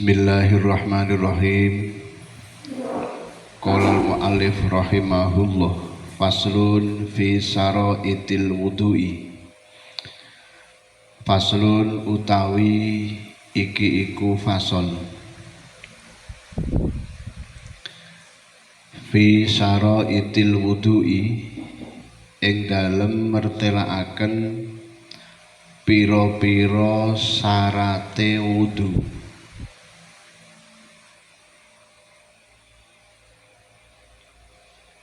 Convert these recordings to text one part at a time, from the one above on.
Bismillahirrahmanirrahim. Qala al-mu'allif rahimahullah, faslun fi saraitil wudu'i. Faslun utawi iki iku fasol fi saraitil wudu'i, ing dalem mertelaaken pira-pira syarate wudu.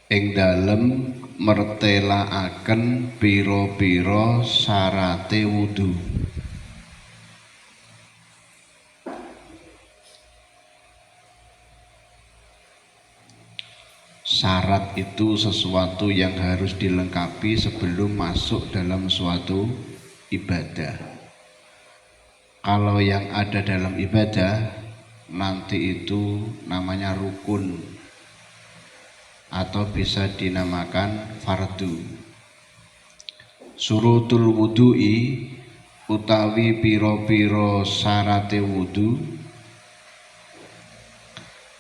Ing dalem mertelaaken pira-pira syarate wudu. Syarat itu sesuatu yang harus dilengkapi sebelum masuk dalam suatu ibadah. Kalau yang ada dalam ibadah nanti itu namanya rukun atau bisa dinamakan fardu. Surutul wudu'i utawi piro-piro syarate wudu.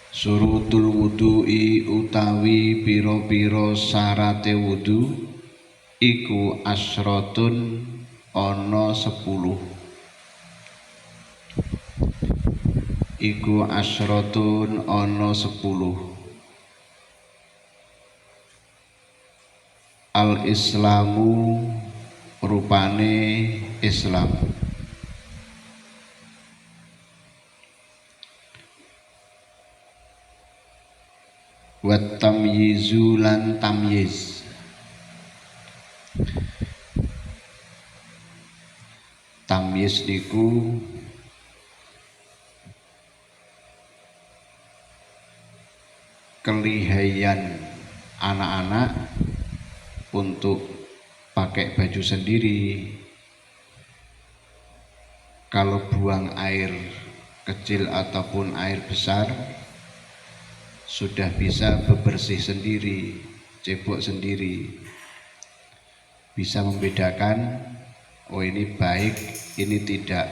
Surutul wudu'i utawi piro-piro syarate wudu iku asrotun ono 10. Iku asrotun ono 10. Al-Islamu rupane Islam. Wat tamyizu lan tamyiz. Tamyiz niku kelihayan anak-anak untuk pakai baju sendiri. Kalau buang air kecil ataupun air besar sudah bisa bebersih sendiri, cebok sendiri, bisa membedakan oh ini baik, ini tidak.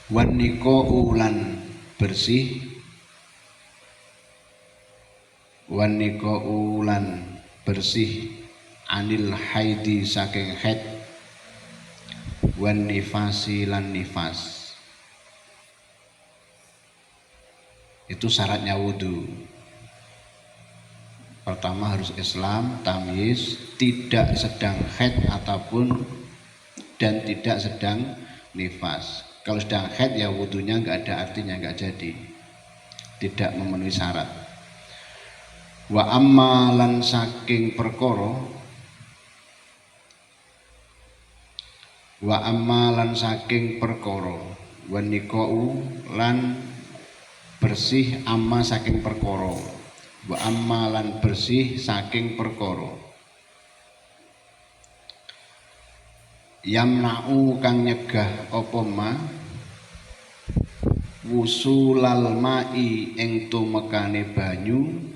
Wan niko ulan bersih, wan niko ulan bersih anil haidi saking haid, wan nifasi lan nifas. Itu syaratnya wudu. Pertama harus Islam, tamyiz, tidak sedang haid ataupun dan tidak sedang nifas. Kalau sedang haid ya wudunya nggak ada artinya, nggak jadi, tidak memenuhi syarat. Wa ammalan saking perkara, wa ammalan saking perkara, wa niqau lan bersih amma saking perkara, wa ammalan bersih saking perkara. Yamna'u kang nyegah apa ma wusulal ma'i ing tumekane banyu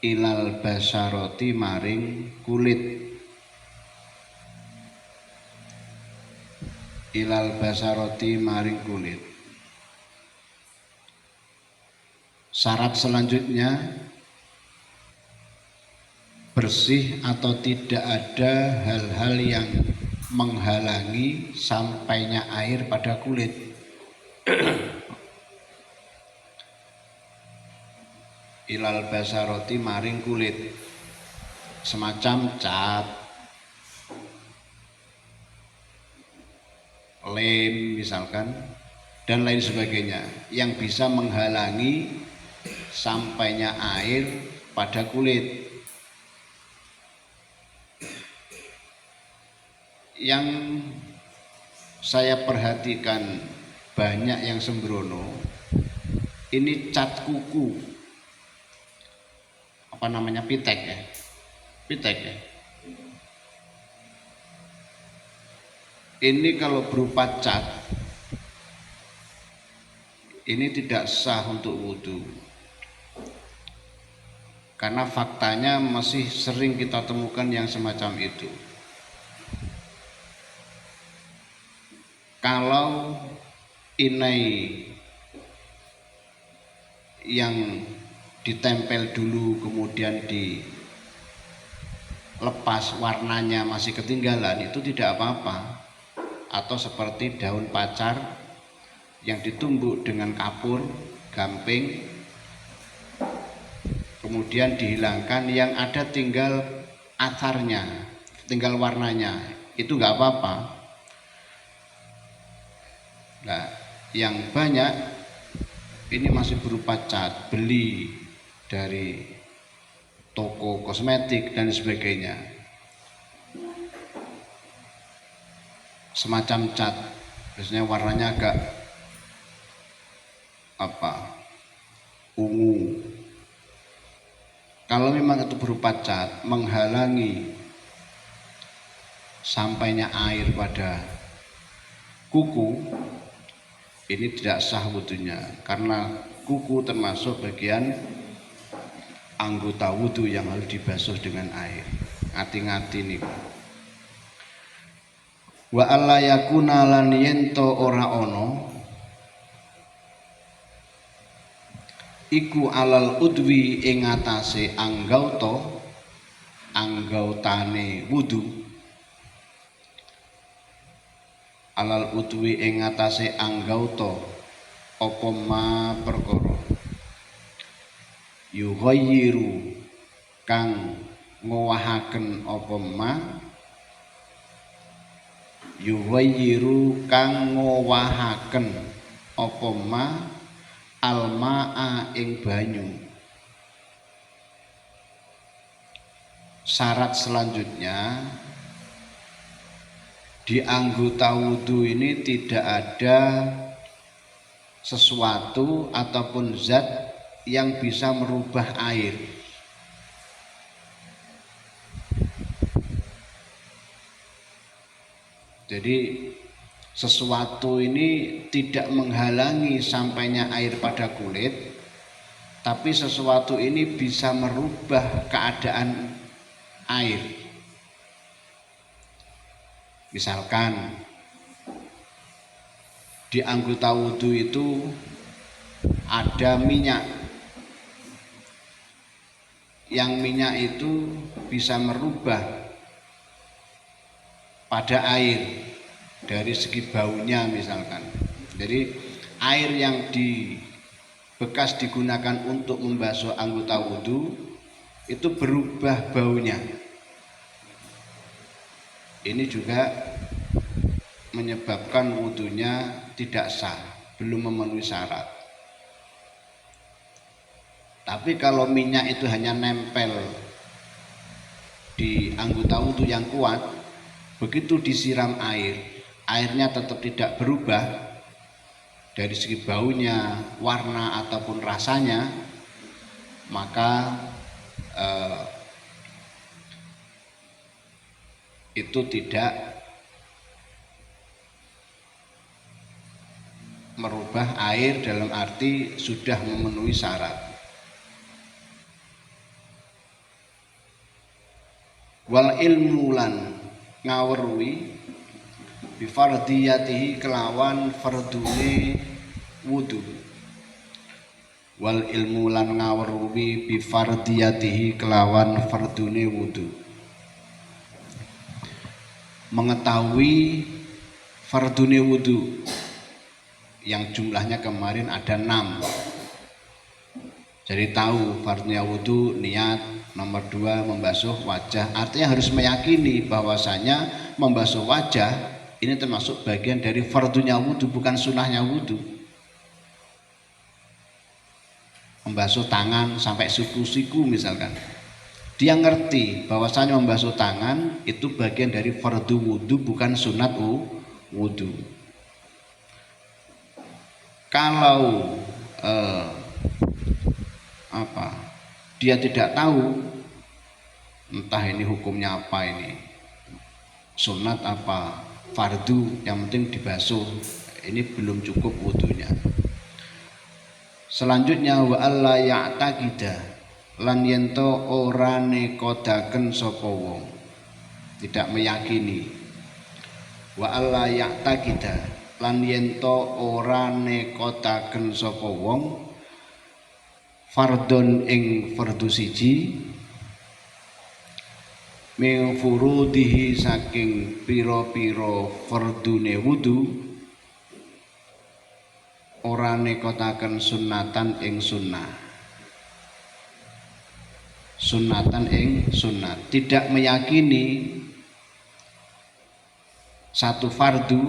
ilal basaroti maring kulit. Ilal basaroti maring kulit. Syarat selanjutnya bersih atau tidak ada hal-hal yang menghalangi sampainya air pada kulit. Ilal basaroti maring kulit, semacam cat, lem misalkan, dan lain sebagainya yang bisa menghalangi sampainya air pada kulit. Yang saya perhatikan banyak yang sembrono ini cat kuku, apa namanya, pitek ya, pitek ya. Ini kalau berupa cat ini tidak sah untuk wudu, karena faktanya masih sering kita temukan yang semacam itu. Kalau inai yang ditempel dulu kemudian dilepas warnanya masih ketinggalan itu tidak apa-apa. Atau seperti daun pacar yang ditumbuk dengan kapur, gamping, kemudian dihilangkan, yang ada tinggal asarnya, tinggal warnanya, itu nggak apa-apa. Nah, yang banyak ini masih berupa cat, beli dari toko kosmetik dan sebagainya, semacam cat, biasanya warnanya agak ungu. Kalau memang itu berupa cat, menghalangi sampainya air pada kuku, ini tidak sah wudunya, karena kuku termasuk bagian anggota wudu yang harus dibasuh dengan air. Ngati-ngati nih. Wa alla yakuna lan yento ora ono iku alal udwi ing atase anggautane wudu, alal udwi ing atase anggauta apa ma perkara yughayyiru kang ngowahaken apa ma, yughayyiru kang ngowahaken apa ma almaa ing banyu. Syarat selanjutnya, di anggota wudu ini tidak ada sesuatu ataupun zat yang bisa merubah air. Jadi sesuatu ini tidak menghalangi sampainya air pada kulit, tapi sesuatu ini bisa merubah keadaan air. Misalkan di anggota wudhu itu ada minyak, yang minyak itu bisa merubah pada air dari segi baunya misalkan. Jadi air yang bekas digunakan untuk membasuh anggota wudhu itu berubah baunya. Ini juga menyebabkan wudhunya tidak sah, belum memenuhi syarat. Tapi kalau minyak itu hanya nempel di anggota wudhu yang kuat, begitu disiram air, airnya tetap tidak berubah dari segi baunya, warna ataupun rasanya, maka itu tidak merubah air dalam arti sudah memenuhi syarat. Wal ilmu lan ngaweruhi bifardiyatihi kelawan fardune wudu. Wal ilmu lan ngaweruhi bifardiyatihi kelawan fardune wudu. Mengetahui fardune wudu yang jumlahnya kemarin ada 6. Jadi tahu fardnya wudu, niat, nomor 2 membasuh wajah. Artinya harus meyakini bahwasanya membasuh wajah ini termasuk bagian dari fardunya wudu, bukan sunahnya wudu. Membasuh tangan sampai siku-siku misalkan, dia ngerti bahwasanya membasuh tangan itu bagian dari fardu wudu, bukan sunat wudu. Kalau dia tidak tahu, entah ini hukumnya apa, ini sunat apa fardu, yang penting dibasuh, ini belum cukup wudunya. Selanjutnya wa alla ya'taqida lan yento ora nekodaken sapa wong, tidak meyakini. Wa alla ya'taqida lan yento ora nekodaken sapa wong fardon ing fardu siji min furudihi saking pira-pira fardune wudu ora nekotaken sunnatan ing sunnatan ing sunnah, tidak meyakini satu fardu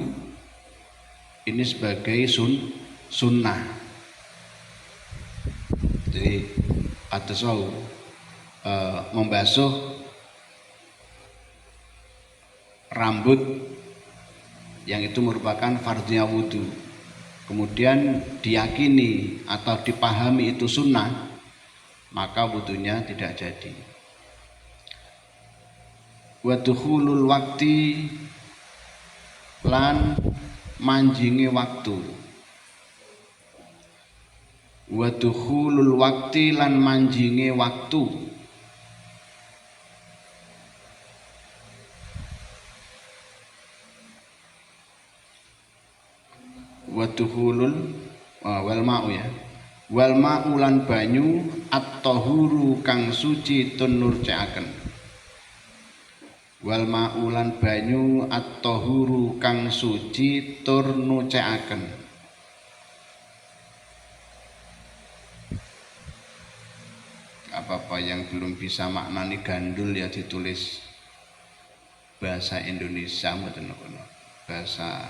ini sebagai sunnah. Jadi atas membasuh rambut yang itu merupakan fardunya wudu, kemudian diyakini atau dipahami itu sunnah, maka wudunya tidak jadi. Wa dukhulul waqti lan manjingi waktu. Wa dukhulul waqti lan manjingi waktu. Wa dukhulul wal ma'u ya. Wal ma'u lan banyu at-tahuru kang suci tun nurcaaken. Wal ma'u lan banyu at-tahuru kang suci tur nucaaken. Apa-apa yang belum bisa maknani gandul ya ditulis bahasa Indonesia mboten napa, bahasa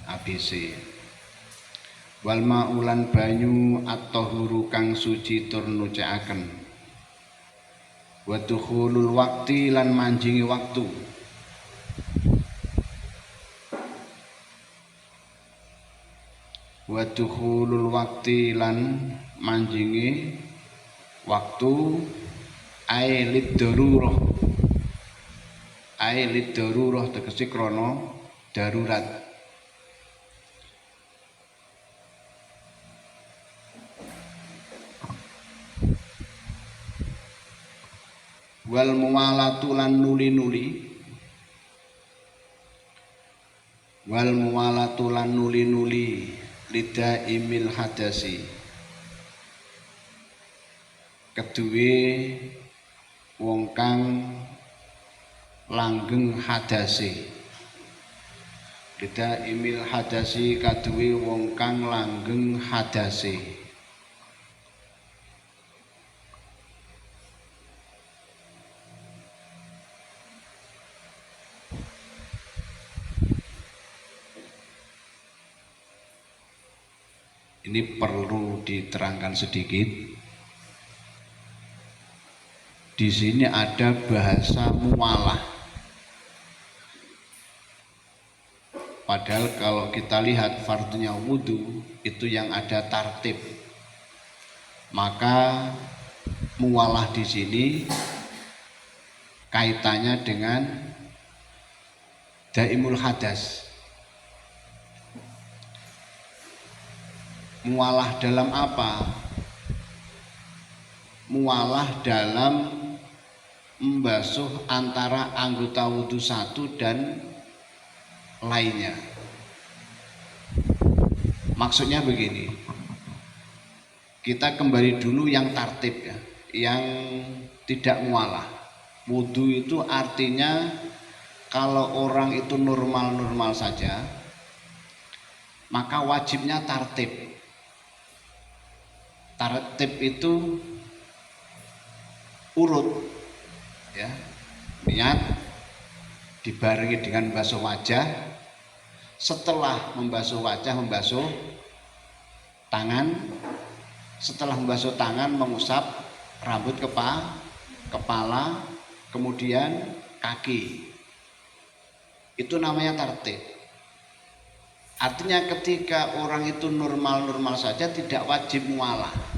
ABC. Wal ma'ulan banyu at-tahuru kang suci tur nucaaken. Wa dukhulul waqti lan manjingi waktu. Wa dukhulul waqti lan manjingi waktu ailid darurah tegese krana darurat. Wal muwalatu lan nuli-nuli. Wal muwalatu lan nuli-nuli lida imil hadasi keduwe wong kang langgeng hadase. Lida imil hadasi kaduwe wong kang langgeng hadase. Ini perlu diterangkan sedikit. Di sini ada bahasa muwalah. Padahal kalau kita lihat fardunya wudu itu yang ada tartib. Maka muwalah di sini kaitannya dengan daimul hadas. Muwalah dalam apa? Muwalah dalam membasuh antara anggota wudu satu dan lainnya. Maksudnya begini, kita kembali dulu yang tartib ya, yang tidak muwalah. Wudu itu artinya kalau orang itu normal-normal saja, maka wajibnya tartib. Tartib itu urut ya, niat dibarengi dengan membasuh wajah, setelah membasuh wajah membasuh tangan, setelah membasuh tangan mengusap rambut kepala, kemudian kaki. Itu namanya tartib. Artinya ketika orang itu normal-normal saja tidak wajib muwalah.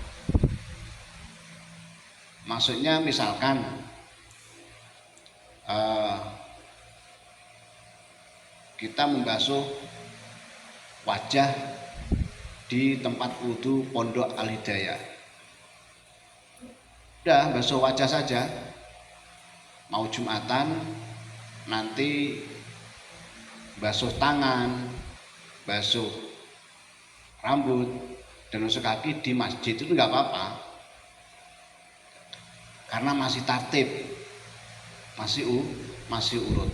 Maksudnya misalkan kita membasuh wajah di tempat wudu Pondok Al Hidayah. Udah basuh wajah saja. Mau Jumatan nanti basuh tangan, basuh rambut, dan gosok kaki di masjid itu nggak apa-apa, karena masih tertib, masih urut.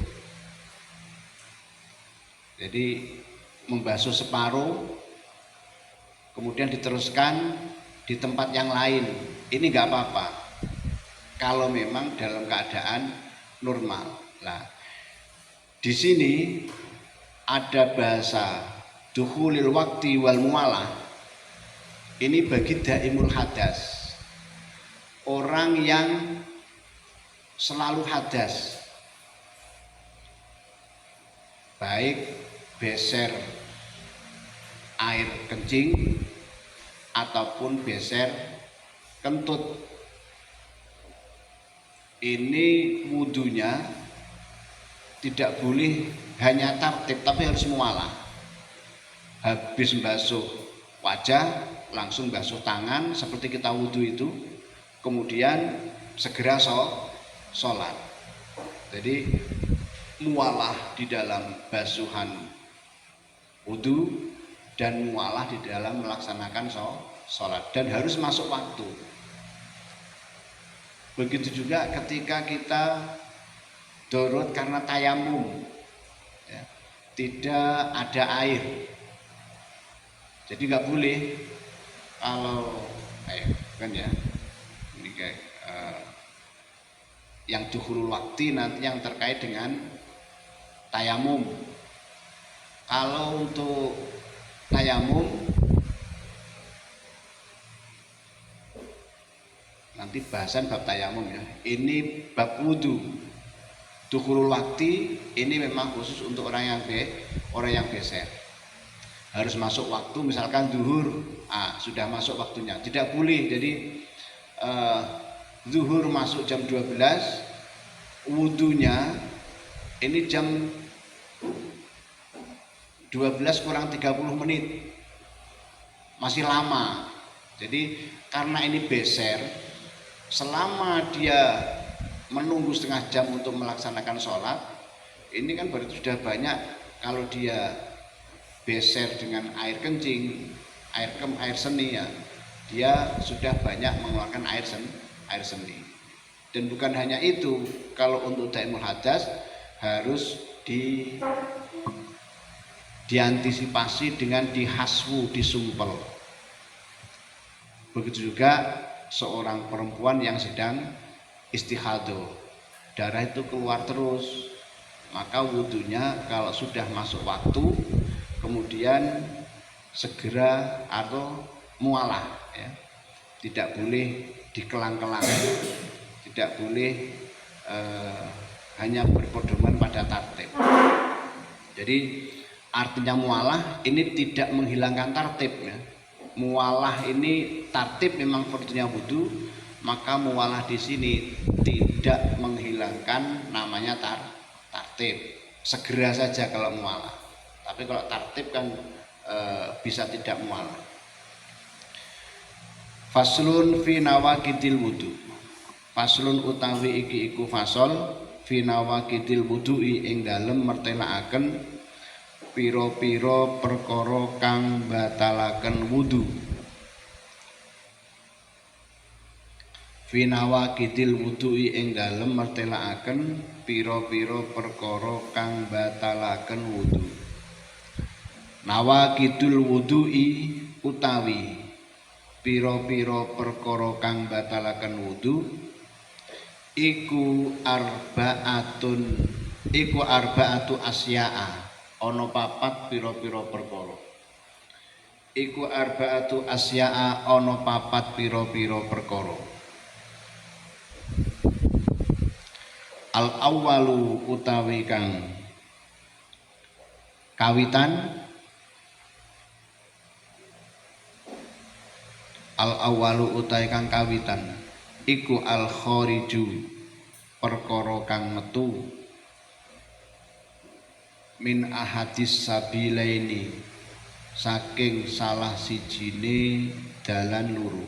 Jadi membasuh separuh kemudian diteruskan di tempat yang lain, ini nggak apa-apa kalau memang dalam keadaan normal. Nah, di sini ada bahasa dukhulil waqti wal muwalah. Ini bagi daimul hadas, orang yang selalu hadas, baik beser air kencing ataupun beser kentut. Ini wudunya tidak boleh hanya tertib, tapi harus mualah. Habis basuh wajah langsung basuh tangan seperti kita wudu itu, kemudian segera sholat. Jadi mualah di dalam basuhan wudu dan mualah di dalam melaksanakan sholat, dan harus masuk waktu. Begitu juga ketika kita dorot karena tayamum, ya, tidak ada air, jadi nggak boleh kalau kan ya ini kayak yang dukhulul waqti nanti yang terkait dengan tayamum. Kalau untuk tayamum nanti bahasan bab tayamum ya. Ini bab wudu. Dukhulul waqti ini memang khusus untuk orang yang beser. Harus masuk waktu, misalkan zuhur, sudah masuk waktunya. Tidak boleh. Jadi zuhur masuk jam 12, wudunya ini jam 12 kurang 30 menit. Masih lama. Jadi karena ini beser, selama dia menunggu setengah jam untuk melaksanakan sholat, ini kan berarti sudah banyak. Kalau dia beser dengan air kencing, air seni ya, dia sudah banyak mengeluarkan air seni. Dan bukan hanya itu, kalau untuk daimul hadas harus diantisipasi dengan dihaswu, disumpel. Begitu juga seorang perempuan yang sedang istihadah, darah itu keluar terus, maka wudunya kalau sudah masuk waktu kemudian segera atau mualah ya. Tidak boleh dikelang-kelang, tidak boleh hanya berpedoman pada tertib. Jadi artinya mualah ini tidak menghilangkan tertib ya. Mualah ini tertib memang fardunya wudu, maka mualah di sini tidak menghilangkan namanya tertib. Segera saja kalau mualah. Tapi kalau tertib kan bisa tidak mualah. Faslun fi nawaqidil wudu. Faslun utawi iki iku fasol fi nawaqidil wudu'i ing dalem mertelakaken pira-pira perkara kang batalaken wudu. Fi nawaqidil wudu'i ing dalem mertelakaken pira-pira perkara kang batalaken wudu. Nawaqidul wudu'i utawi pira-pira perkara kang batalaken wudu iku arba'atu asya'a, ana papat pira-pira perkara. Iku arba'atu asya'a, ana papat pira-pira perkara. Al awwalu utawi kang kawitan, al awwalu utawi kang kawitan iku al khariju, perkara kang metu, min ahadis sabilaini, saking salah sijine dalan loro.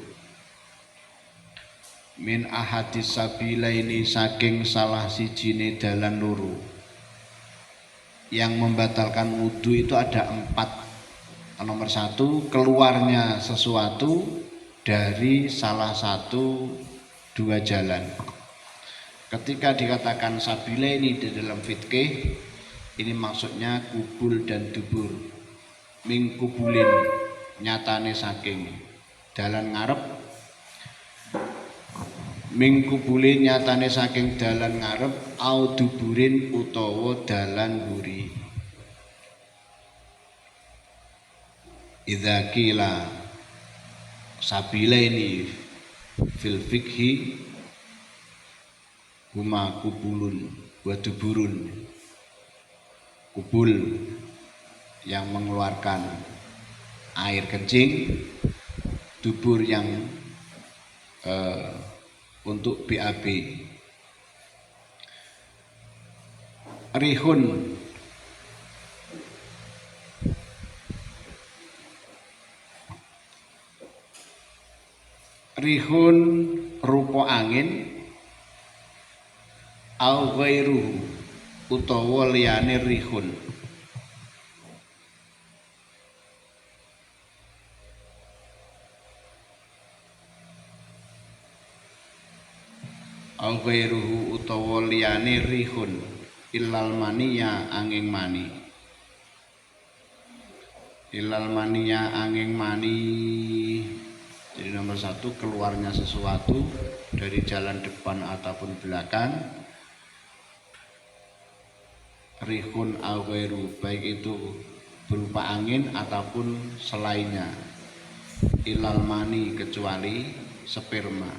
Min ahadis sabilaini, saking salah sijine dalan loro. Yang membatalkan wudu itu ada 4. Nomor satu, keluarnya sesuatu dari salah satu dua jalan. Ketika dikatakan sabilaini di dalam fikih, ini maksudnya kubul dan dubur. Min kubulin, nyatane saking dalan ngarep, min kubulin nyatane saking dalan ngarep, au duburin utawa dalan mburi. Idza qila sabilaini fil fikhi huma kubulun wa duburun. Kubul yang mengeluarkan air kencing, dubur yang untuk BAB. Rihun rupa angin, au ghairuhu utawa liyane rihun. Au ghairuhu utawa liyane rihun, ilal maniya angin mani. Ilal maniya angin mani. Jadi nomor satu, keluarnya sesuatu dari jalan depan ataupun belakang. Rihun au ghairu, baik itu berupa angin ataupun selainnya. Ilal mani, kecuali sperma.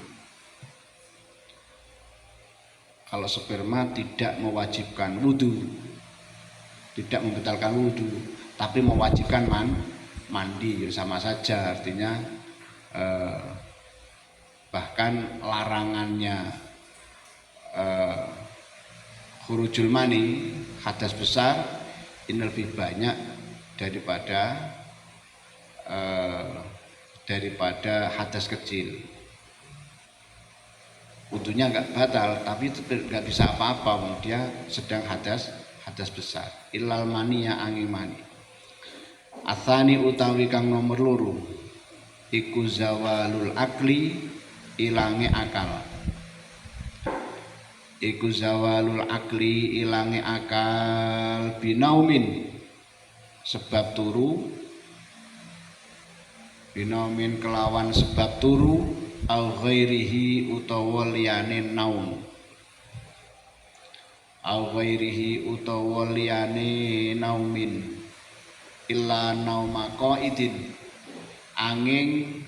Kalau sperma tidak mewajibkan wudu, tidak membatalkan wudu, tapi mewajibkan mandi, sama saja artinya. Bahkan larangannya khurujul mani, hadas besar, ini lebih banyak daripada hadas kecil. Wudunya nggak batal, tapi nggak bisa apa-apa, dia sedang hadas besar. Ilal mani ya angin mani. Atsani utawi kang nomor loro, iku zawalul akli, ilange akal. Iku zawalul akli, ilange akal, binaumin sebab turu, binaumin kelawan sebab turu, au ghairihi utawa liyane naum, au ghairihi utawa liyane naumin, illa nauma qaidin, angin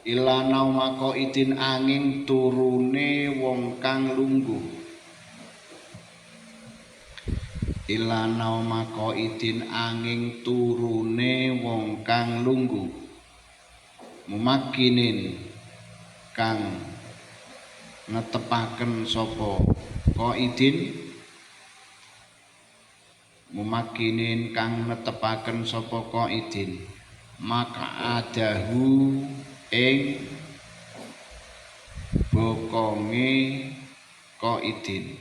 ila nauma qaidin, angin turune wong kang lungguh. Ila nauma qaidin, angin turune wong kang lungguh. Mumakinin kang netepaken sapa qaidin, mumakinin kang netepaken sapa qaidin, maka adahu ing bokonge qaidin,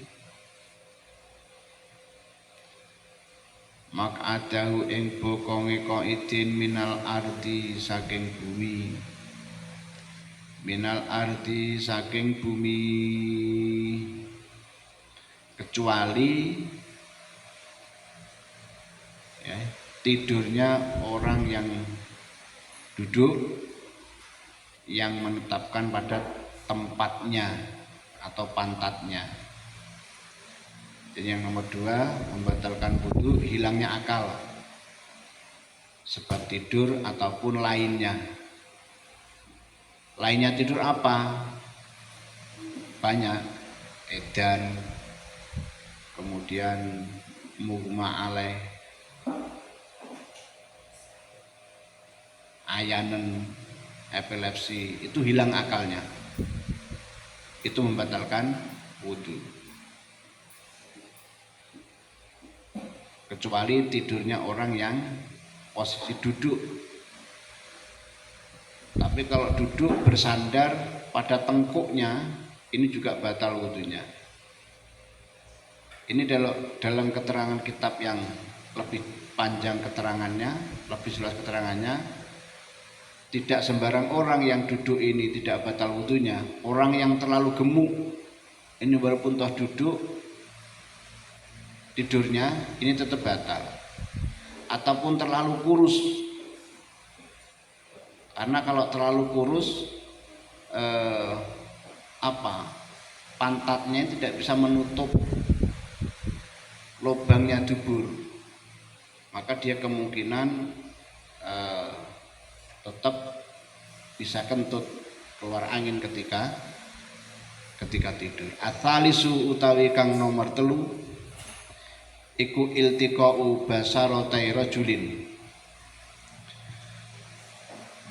maka adahu ing bokonge qaidin minal ardi saking bumi, minal ardi saking bumi, kecuali ya, tidurnya orang yang duduk yang menetapkan pada tempatnya atau pantatnya. Jadi yang nomor dua, membatalkan wudu, hilangnya akal sebab tidur ataupun lainnya. Lainnya tidur apa? Banyak, edan, kemudian mughma alaih, ayanen, epilepsi, itu hilang akalnya, itu membatalkan wudu. Kecuali tidurnya orang yang posisi duduk. Tapi kalau duduk bersandar pada tengkuknya, ini juga batal wudunya. Ini dalam keterangan kitab yang lebih panjang keterangannya, lebih jelas keterangannya. Tidak sembarang orang yang duduk ini tidak batal wudunya. Orang yang terlalu gemuk ini walaupun toh duduk tidurnya ini tetap batal. Ataupun terlalu kurus. Karena kalau terlalu kurus pantatnya tidak bisa menutup lubangnya dubur, maka dia kemungkinan tetap bisa kentut keluar angin ketika tidur. Atsalisu utawi kang nomor 3 iku iltiqa'u basaratai rajulin,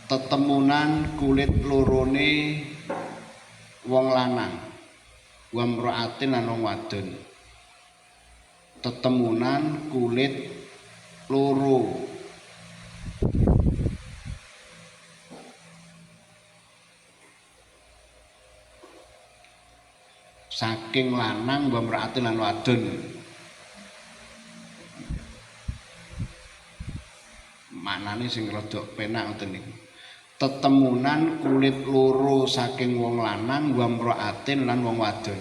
tetemunan kulit lorone wong lanang, wa mra'atin lan wong wadon. Tetemunan kulit loro saking lanang wa mra'atin lan wadon. Maknane sing rada penak ngoten niku. Tetemunan kulit loro saking wong lanang wa mra'atin lan wong wadon.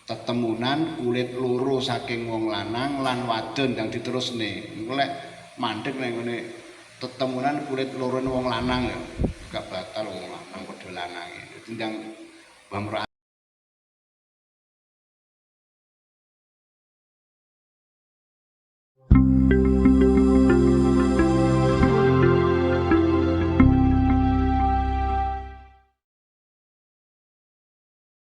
Tetemunan kulit loro saking wong lanang lan wadon yang diterusne. Engko lek mandhek ning ngene tetemunan kulit loro wong lanang ya gak batal wong lanang padha lanang. Tindang wa